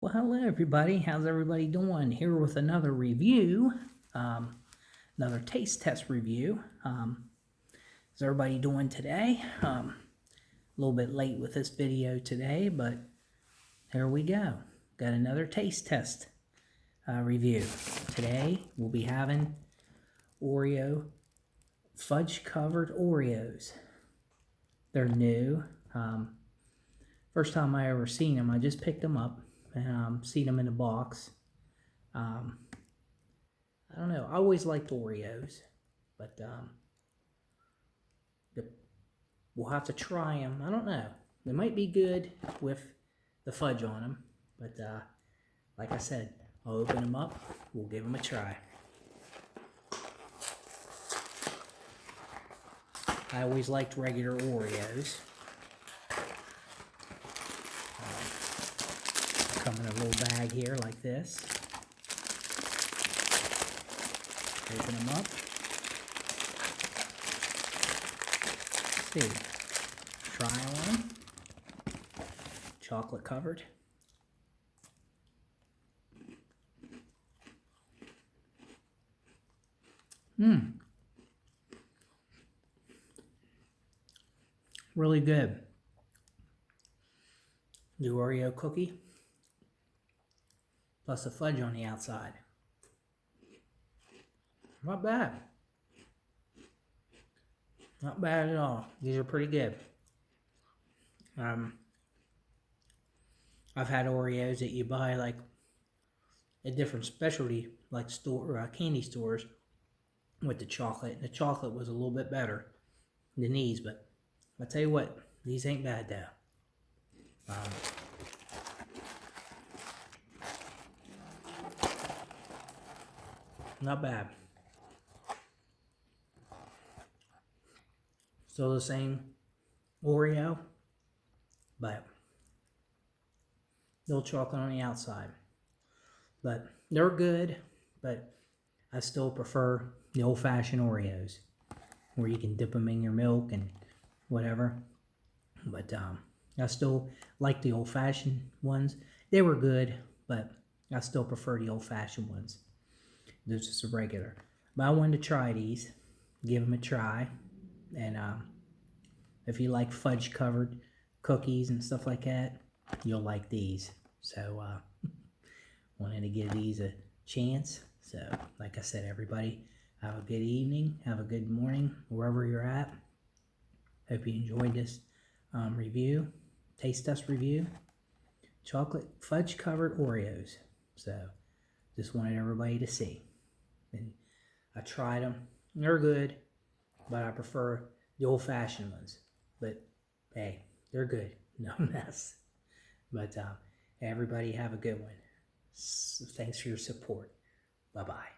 Well, hello everybody. How's everybody doing? Here with another review, another taste test review. How's everybody doing today? A little bit late with this video today, but here we go. Got another taste test review. Today we'll be having Oreo fudge covered Oreos. They're new. First time I ever seen them. I just picked them up. Seen them in a box. I don't know. I always liked Oreos, but we'll have to try them. I don't know. They might be good with the fudge on them, but like I said, I'll open them up. We'll give them a try. I always liked regular Oreos. Come in a little bag here like this. Open them up. Let's see. Try one. Chocolate covered. Really good. The Oreo cookie. Plus the fudge on the outside. Not bad. Not bad at all. These are pretty good. I've had Oreos that you buy like at different specialty like candy stores with the chocolate. And the chocolate was a little bit better than these, but I'll tell you what, these ain't bad though. Not bad. Still the same Oreo, but little chocolate on the outside. But they're good, but I still prefer the old-fashioned Oreos, where you can dip them in your milk and whatever. But I still like the old-fashioned ones. They were good, but I still prefer the old-fashioned ones. They're just a regular. But I wanted to try these, give them a try, and if you like fudge covered cookies and stuff like that, you'll like these. So wanted to give these a chance. So like I said, everybody have a good evening, have a good morning wherever you're at. Hope you enjoyed this review, taste test review. Chocolate fudge covered Oreos. So just wanted everybody to see. And I tried them. They're good, but I prefer the old-fashioned ones. But hey, they're good. No mess. But everybody have a good one. Thanks for your support. Bye-bye.